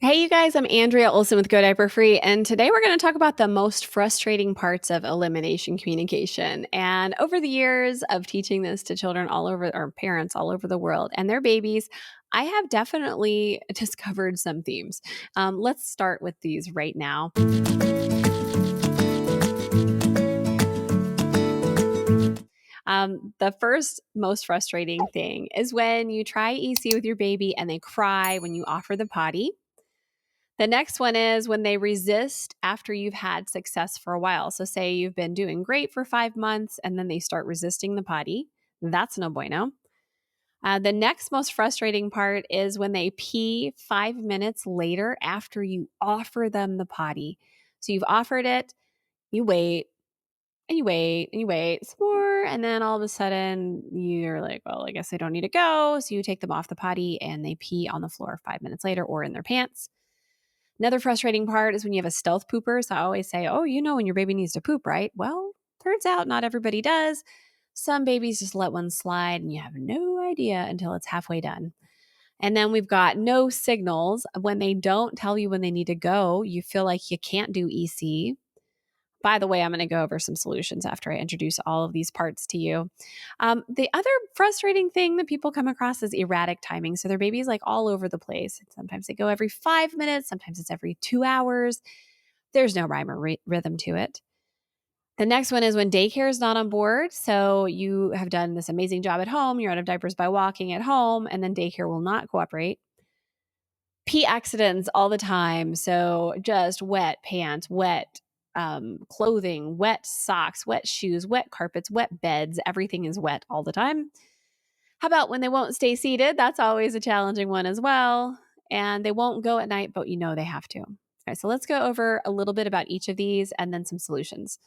Hey, you guys, I'm Andrea Olson with Go Diaper Free, and today we're going to talk about the most frustrating parts of elimination communication. And over the years of teaching this to children all over, or parents all over the world and their babies, I have definitely discovered some themes. Let's start with these right now. The first most frustrating thing is when you try EC with your baby and they cry when you offer the potty. The next one is when they resist after you've had success for a while. So, say you've been doing great for 5 months and then they start resisting the potty. That's no bueno. The next most frustrating part is when they pee 5 minutes later after you offer them the potty. So, you've offered it, you wait, and you wait, and you wait some more. And then all of a sudden, you're like, well, I guess they don't need to go. So, you take them off the potty and they pee on the floor 5 minutes later or in their pants. Another frustrating part is when you have a stealth pooper. So I always say, oh, you know when your baby needs to poop, right? Well, turns out not everybody does. Some babies just let one slide and you have no idea until it's halfway done. And then we've got no signals. When they don't tell you when they need to go, you feel like you can't do EC. By the way, I'm going to go over some solutions after I introduce all of these parts to you. The other frustrating thing that people come across is erratic timing. So their baby's like all over the place. Sometimes they go every 5 minutes, sometimes it's every 2 hours. There's no rhyme or rhythm to it. The next one is when daycare is not on board. So you have done this amazing job at home, you're out of diapers by walking at home, and then daycare will not cooperate. Pee accidents all the time. So just wet pants, wet clothing, wet socks, wet shoes, wet carpets, wet beds. Everything is wet all the time. How about when they won't stay seated? That's always a challenging one as well. And they won't go at night, but you know they have to. All right, so let's go over a little bit about each of these and then some solutions.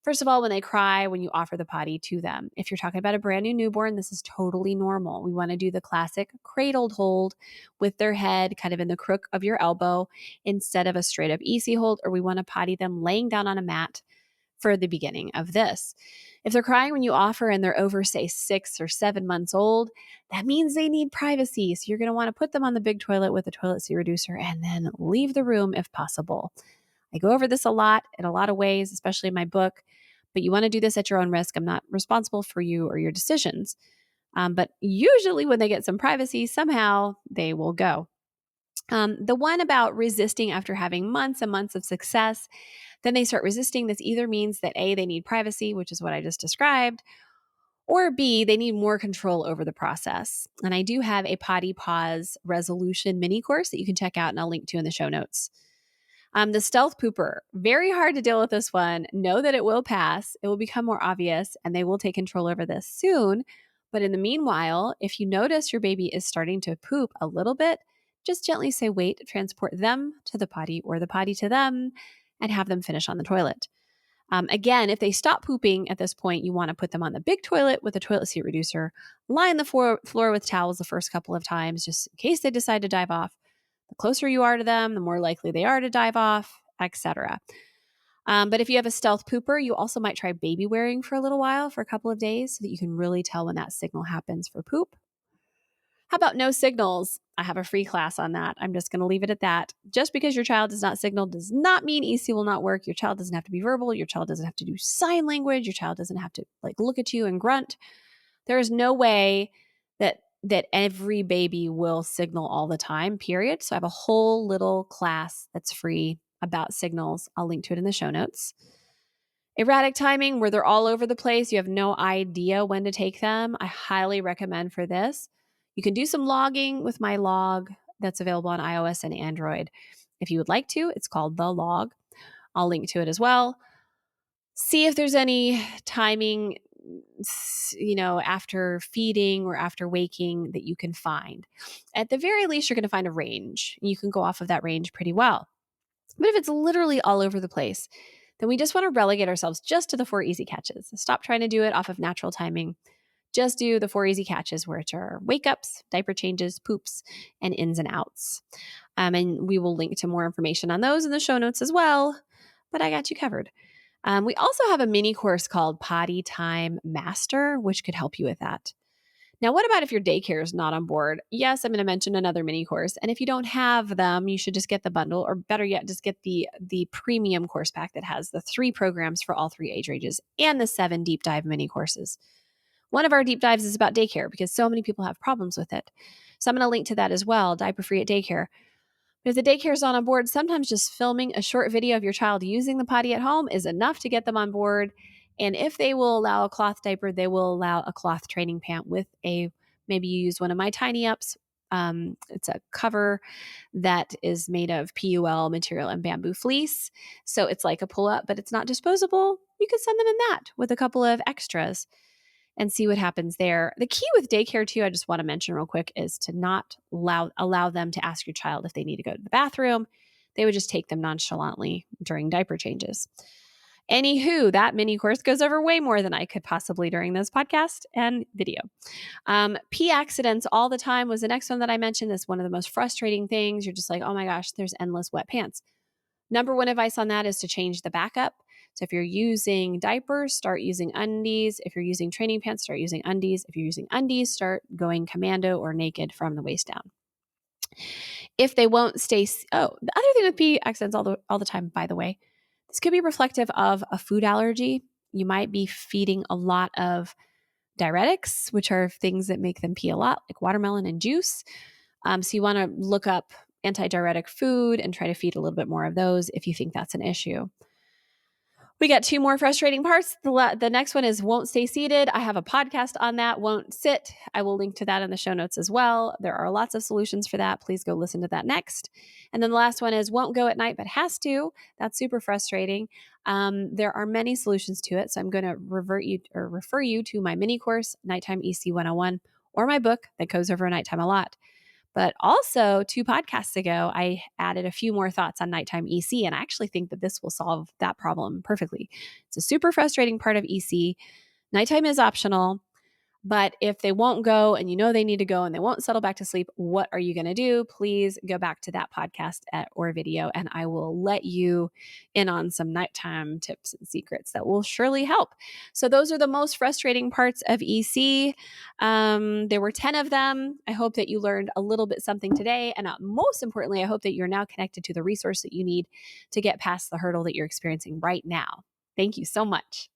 First of all, when they cry, when you offer the potty to them. If you're talking about a brand new newborn, this is totally normal. We want to do the classic cradled hold with their head kind of in the crook of your elbow instead of a straight up EC hold, or we want to potty them laying down on a mat for the beginning of this. If they're crying when you offer and they're over, say, 6 or 7 months old, that means they need privacy. So you're going to want to put them on the big toilet with a toilet seat reducer and then leave the room if possible. I go over this a lot in a lot of ways, especially in my book, but you want to do this at your own risk. I'm not responsible for you or your decisions. But usually, when they get some privacy, somehow they will go. The one about resisting after having months and months of success, then they start resisting. This either means that A, they need privacy, which is what I just described, or B, they need more control over the process. And I do have a potty pause resolution mini course that you can check out, and I'll link to in the show notes. The stealth pooper, very hard to deal with this one. Know that it will pass. It will become more obvious and they will take control over this soon. But in the meanwhile, if you notice your baby is starting to poop a little bit, just gently say, wait, transport them to the potty or the potty to them and have them finish on the toilet. Again, if they stop pooping at this point, you want to put them on the big toilet with a toilet seat reducer, line the floor with towels the first couple of times, just in case they decide to dive off. The closer you are to them, the more likely they are to dive off, etc. But if you have a stealth pooper, you also might try baby wearing for a little while, for a couple of days, so that you can really tell when that signal happens for poop. How about no signals? I have a free class on that. I'm just going to leave it at that. Just because your child does not signal does not mean EC will not work. Your child doesn't have to be verbal. Your child doesn't have to do sign language. Your child doesn't have to look at you and grunt. There is no way that every baby will signal all the time, period. So I have a whole little class that's free about signals. I'll link to it in the show notes. Erratic timing, where they're all over the place, you have no idea when to take them. I highly recommend for this. You can do some logging with my log that's available on iOS and Android. If you would like to, it's called The Log. I'll link to it as well. See if there's any timing, after feeding or after waking that you can find. At the very least, you're going to find a range. You can go off of that range pretty well. But if it's literally all over the place, then we just want to relegate ourselves just to the 4 easy catches. Stop trying to do it off of natural timing. Just do the 4 easy catches, which are wake ups, diaper changes, poops, and ins and outs. And we will link to more information on those in the show notes as well. But I got you covered. We also have a mini course called Potty Time Master, which could help you with that. Now, what about if your daycare is not on board? Yes, I'm going to mention another mini course. And if you don't have them, you should just get the bundle, or better yet, just get the premium course pack that has the 3 programs for all 3 age ranges and the 7 deep dive mini courses. One of our deep dives is about daycare because so many people have problems with it. So I'm going to link to that as well, Diaper Free at Daycare. If the daycare is not on board, sometimes just filming a short video of your child using the potty at home is enough to get them on board. And if they will allow a cloth diaper, they will allow a cloth training pant with maybe you use one of my Tiny Ups. It's a cover that is made of PUL material and bamboo fleece. So it's like a pull up, but it's not disposable. You could send them in that with a couple of extras and see what happens there. The key with daycare, too, I just want to mention real quick, is to not allow them to ask your child if they need to go to the bathroom. They would just take them nonchalantly during diaper changes. Anywho, that mini course goes over way more than I could possibly during this podcast and video. Pee accidents all the time was the next one that I mentioned. That's one of the most frustrating things. You're just like, oh my gosh, there's endless wet pants. Number one advice on that is to change the backup. So if you're using diapers, start using undies. If you're using training pants, start using undies. If you're using undies, start going commando or naked from the waist down. If they won't stay, the other thing with pee accidents all the time, by the way, this could be reflective of a food allergy. You might be feeding a lot of diuretics, which are things that make them pee a lot, like watermelon and juice. So you want to look up antidiuretic food and try to feed a little bit more of those if you think that's an issue. We got 2 more frustrating parts. The next one is won't stay seated. I have a podcast on that, won't sit. I will link to that in the show notes as well. There are lots of solutions for that. Please go listen to that next. And then the last one is won't go at night, but has to. That's super frustrating. There are many solutions to it. So I'm going to refer you to my mini course, Nighttime EC 101, or my book that goes over nighttime a lot. But also 2 podcasts ago, I added a few more thoughts on nighttime EC, and I actually think that this will solve that problem perfectly. It's a super frustrating part of EC. Nighttime is optional, but if they won't go and you know they need to go and they won't settle back to sleep, what are you going to do? Please go back to that podcast or video, and I will let you in on some nighttime tips and secrets that will surely help. So those are the most frustrating parts of EC. There were 10 of them. I hope that you learned a little bit something today. And most importantly, I hope that you're now connected to the resource that you need to get past the hurdle that you're experiencing right now. Thank you so much.